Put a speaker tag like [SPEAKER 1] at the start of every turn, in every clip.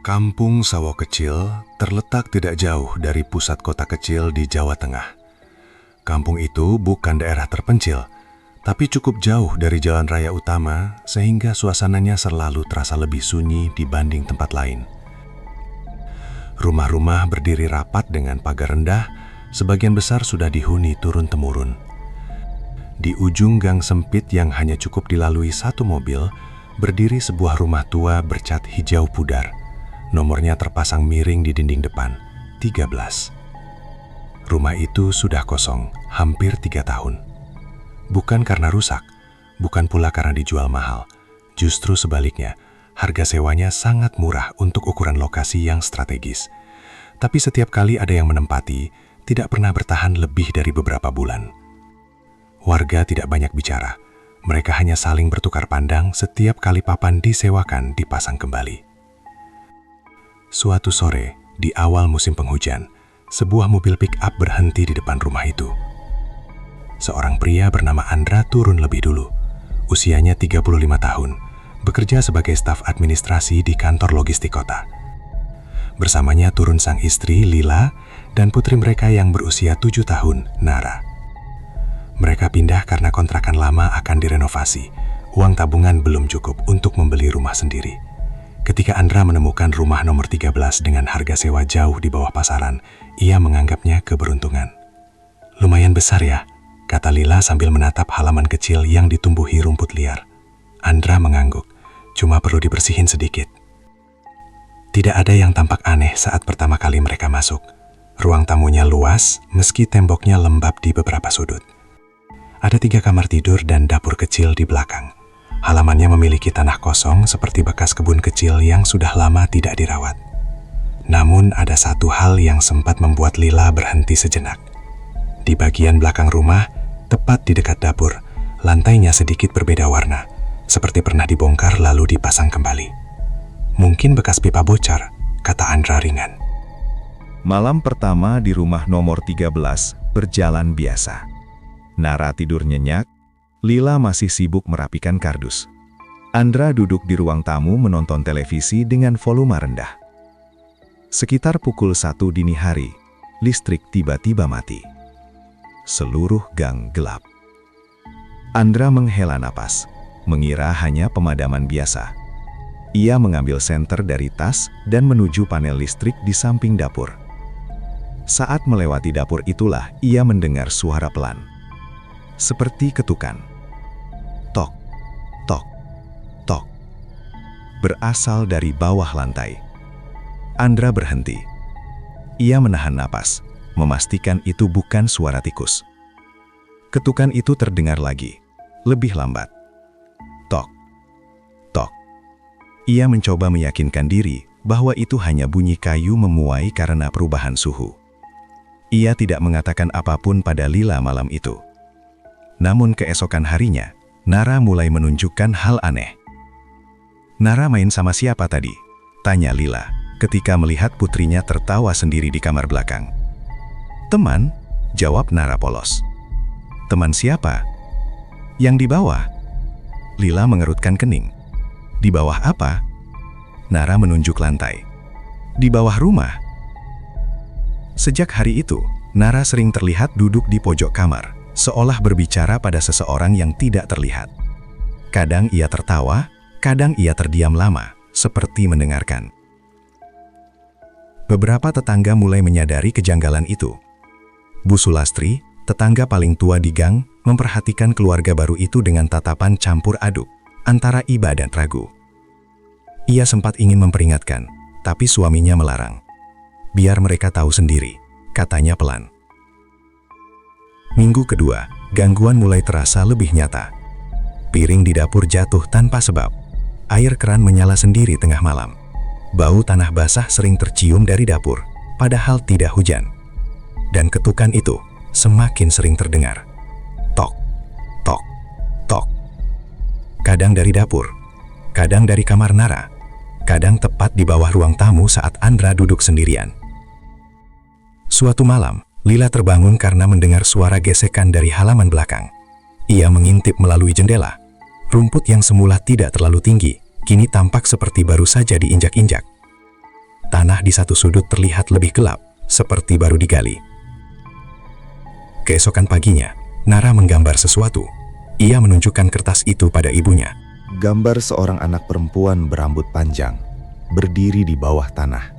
[SPEAKER 1] Kampung Sawah Kecil terletak tidak jauh dari pusat kota kecil di Jawa Tengah. Kampung itu bukan daerah terpencil, tapi cukup jauh dari jalan raya utama sehingga suasananya selalu terasa lebih sunyi dibanding tempat lain. Rumah-rumah berdiri rapat dengan pagar rendah, sebagian besar sudah dihuni turun-temurun. Di ujung gang sempit yang hanya cukup dilalui satu mobil, berdiri sebuah rumah tua bercat hijau pudar. Nomornya terpasang miring di dinding depan, 13. Rumah itu sudah kosong, hampir 3 tahun. Bukan karena rusak, bukan pula karena dijual mahal. Justru sebaliknya, harga sewanya sangat murah untuk ukuran lokasi yang strategis. Tapi setiap kali ada yang menempati, tidak pernah bertahan lebih dari beberapa bulan. Warga tidak banyak bicara. Mereka hanya saling bertukar pandang setiap kali papan disewakan dipasang kembali. Suatu sore, di awal musim penghujan, sebuah mobil pick-up berhenti di depan rumah itu. Seorang pria bernama Andra turun lebih dulu. Usianya 35 tahun, bekerja sebagai staf administrasi di kantor logistik kota. Bersamanya turun sang istri, Lila, dan putri mereka yang berusia 7 tahun, Nara. Mereka pindah karena kontrakan lama akan direnovasi. Uang tabungan belum cukup untuk membeli rumah sendiri. Ketika Andra menemukan rumah nomor 13 dengan harga sewa jauh di bawah pasaran, ia menganggapnya keberuntungan. "Lumayan besar ya," kata Lila sambil menatap halaman kecil yang ditumbuhi rumput liar. Andra mengangguk, "Cuma perlu dibersihin sedikit." Tidak ada yang tampak aneh saat pertama kali mereka masuk. Ruang tamunya luas, meski temboknya lembab di beberapa sudut. Ada 3 kamar tidur dan dapur kecil di belakang. Halamannya memiliki tanah kosong seperti bekas kebun kecil yang sudah lama tidak dirawat. Namun ada satu hal yang sempat membuat Lila berhenti sejenak. Di bagian belakang rumah, tepat di dekat dapur, lantainya sedikit berbeda warna, seperti pernah dibongkar lalu dipasang kembali. "Mungkin bekas pipa bocor," kata Andra ringan.
[SPEAKER 2] Malam pertama di rumah nomor 13 berjalan biasa. Nara tidur nyenyak, Lila masih sibuk merapikan kardus. Andra duduk di ruang tamu menonton televisi dengan volume rendah. Sekitar pukul 1 dini hari, listrik tiba-tiba mati. Seluruh gang gelap. Andra menghela napas, mengira hanya pemadaman biasa. Ia mengambil senter dari tas dan menuju panel listrik di samping dapur. Saat melewati dapur itulah ia mendengar suara pelan. Seperti ketukan. Tok, tok, tok. Berasal dari bawah lantai. Andra berhenti. Ia menahan napas, memastikan itu bukan suara tikus. Ketukan itu terdengar lagi, lebih lambat. Tok, tok. Ia mencoba meyakinkan diri bahwa itu hanya bunyi kayu memuai karena perubahan suhu. Ia tidak mengatakan apapun pada Lila malam itu. Namun keesokan harinya, Nara mulai menunjukkan hal aneh. "Nara main sama siapa tadi?" tanya Lila ketika melihat putrinya tertawa sendiri di kamar belakang. "Teman," jawab Nara polos. "Teman siapa?" "Yang di bawah." Lila mengerutkan kening. "Di bawah apa?" Nara menunjuk lantai. "Di bawah rumah." Sejak hari itu, Nara sering terlihat duduk di pojok kamar, seolah berbicara pada seseorang yang tidak terlihat. Kadang ia tertawa, kadang ia terdiam lama, seperti mendengarkan. Beberapa tetangga mulai menyadari kejanggalan itu. Bu Sulastri, tetangga paling tua di gang, memperhatikan keluarga baru itu dengan tatapan campur aduk, antara iba dan ragu. Ia sempat ingin memperingatkan, tapi suaminya melarang. "Biar mereka tahu sendiri," katanya pelan. Minggu kedua, gangguan mulai terasa lebih nyata. Piring di dapur jatuh tanpa sebab. Air keran menyala sendiri tengah malam. Bau tanah basah sering tercium dari dapur, padahal tidak hujan. Dan ketukan itu semakin sering terdengar. Tok, tok, tok. Kadang dari dapur, kadang dari kamar Nara, kadang tepat di bawah ruang tamu saat Andra duduk sendirian. Suatu malam, Lila terbangun karena mendengar suara gesekan dari halaman belakang. Ia mengintip melalui jendela. Rumput yang semula tidak terlalu tinggi, kini tampak seperti baru saja diinjak-injak.
[SPEAKER 1] Tanah di satu sudut terlihat lebih gelap, seperti baru digali. Keesokan paginya, Nara menggambar sesuatu. Ia menunjukkan kertas itu pada ibunya.
[SPEAKER 2] Gambar seorang anak perempuan berambut panjang, berdiri di bawah tanah.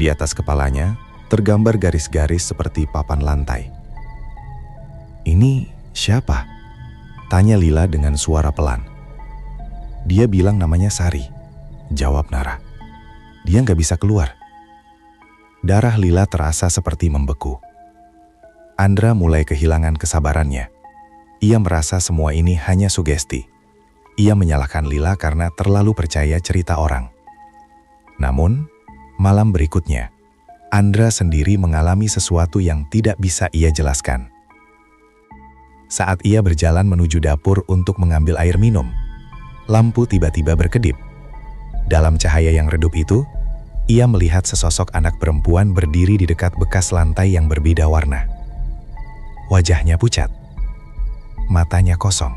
[SPEAKER 2] Di atas kepalanya, tergambar garis-garis seperti papan lantai. "Ini siapa?" tanya Lila dengan suara pelan. "Dia bilang namanya Sari," jawab Nara. "Dia nggak bisa keluar." Darah Lila terasa seperti membeku. Andra mulai kehilangan kesabarannya. Ia merasa semua ini hanya sugesti. Ia menyalahkan Lila karena terlalu percaya cerita orang. Namun, malam berikutnya, Andra sendiri mengalami sesuatu yang tidak bisa ia jelaskan. Saat ia berjalan menuju dapur untuk mengambil air minum, lampu tiba-tiba berkedip. Dalam cahaya yang redup itu, ia melihat sesosok anak perempuan berdiri di dekat bekas lantai yang berbeda warna. Wajahnya pucat, matanya kosong,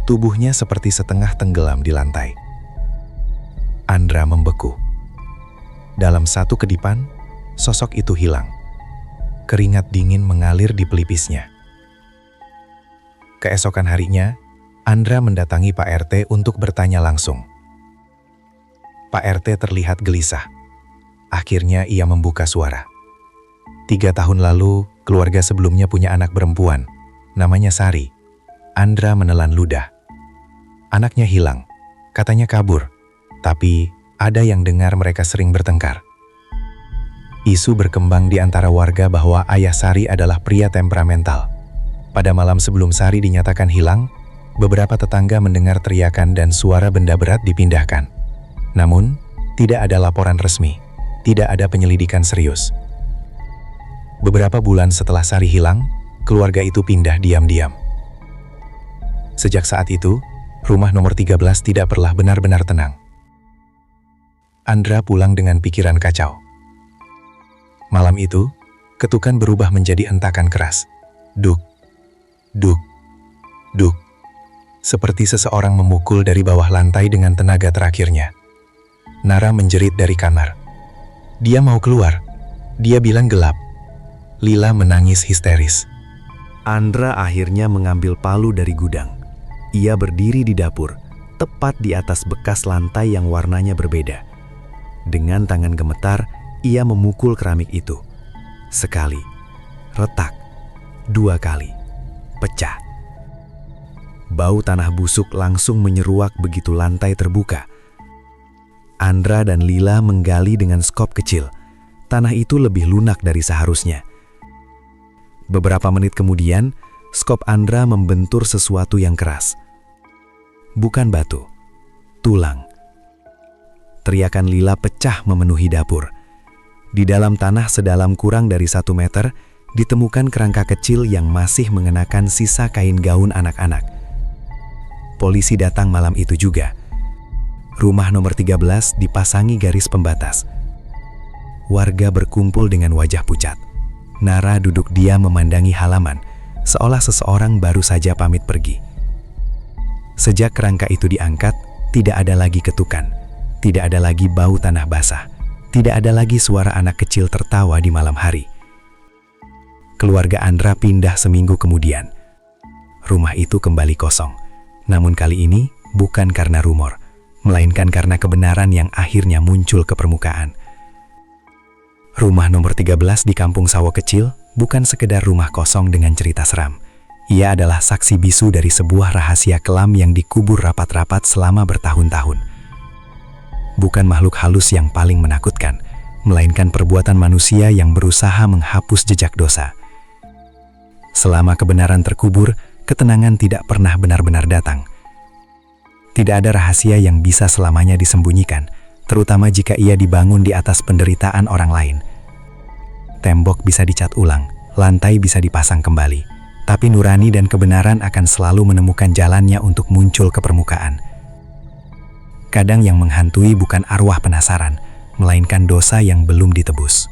[SPEAKER 2] tubuhnya seperti setengah tenggelam di lantai. Andra membeku. Dalam satu kedipan, sosok itu hilang. Keringat dingin mengalir di pelipisnya. Keesokan harinya, Andra mendatangi Pak RT untuk bertanya langsung. Pak RT terlihat gelisah. Akhirnya ia membuka suara. 3 tahun lalu, keluarga sebelumnya punya anak perempuan, namanya Sari. Andra menelan ludah. Anaknya hilang, katanya kabur, tapi ada yang dengar mereka sering bertengkar. Isu berkembang di antara warga bahwa ayah Sari adalah pria temperamental. Pada malam sebelum Sari dinyatakan hilang, beberapa tetangga mendengar teriakan dan suara benda berat dipindahkan. Namun, tidak ada laporan resmi, tidak ada penyelidikan serius. Beberapa bulan setelah Sari hilang, keluarga itu pindah diam-diam. Sejak saat itu, rumah nomor 13 tidak pernah benar-benar tenang. Andra pulang dengan pikiran kacau. Malam itu, ketukan berubah menjadi hentakan keras. Duk, duk, duk. Seperti seseorang memukul dari bawah lantai dengan tenaga terakhirnya. Nara menjerit dari kamar. Dia mau keluar. Dia bilang gelap. Lila menangis histeris.
[SPEAKER 3] Andra akhirnya mengambil palu dari gudang. Ia berdiri di dapur, tepat di atas bekas lantai yang warnanya berbeda. Dengan tangan gemetar, ia memukul keramik itu. Sekali, retak. 2 kali, pecah. Bau tanah busuk langsung menyeruak begitu lantai terbuka. Andra dan Lila menggali dengan skop kecil. Tanah itu lebih lunak dari seharusnya. Beberapa menit kemudian, skop Andra membentur sesuatu yang keras. Bukan batu, tulang. Teriakan Lila pecah memenuhi dapur. Di dalam tanah sedalam kurang dari 1 meter, ditemukan kerangka kecil yang masih mengenakan sisa kain gaun anak-anak. Polisi datang malam itu juga. Rumah nomor 13 dipasangi garis pembatas. Warga berkumpul dengan wajah pucat. Nara duduk diam memandangi halaman, seolah seseorang baru saja pamit pergi. Sejak kerangka itu diangkat, tidak ada lagi ketukan, tidak ada lagi bau tanah basah, tidak ada lagi suara anak kecil tertawa di malam hari. Keluarga Andra pindah seminggu kemudian. Rumah itu kembali kosong, namun kali ini bukan karena rumor, melainkan karena kebenaran yang akhirnya muncul ke permukaan. Rumah nomor 13 di Kampung Sawo Kecil bukan sekedar rumah kosong dengan cerita seram. Ia adalah saksi bisu dari sebuah rahasia kelam yang dikubur rapat-rapat selama bertahun-tahun. Bukan makhluk halus yang paling menakutkan, melainkan perbuatan manusia yang berusaha menghapus jejak dosa. Selama kebenaran terkubur, ketenangan tidak pernah benar-benar datang. Tidak ada rahasia yang bisa selamanya disembunyikan, terutama jika ia dibangun di atas penderitaan orang lain. Tembok bisa dicat ulang, lantai bisa dipasang kembali, tapi nurani dan kebenaran akan selalu menemukan jalannya untuk muncul ke permukaan. Kadang yang menghantui bukan arwah penasaran, melainkan dosa yang belum ditebus.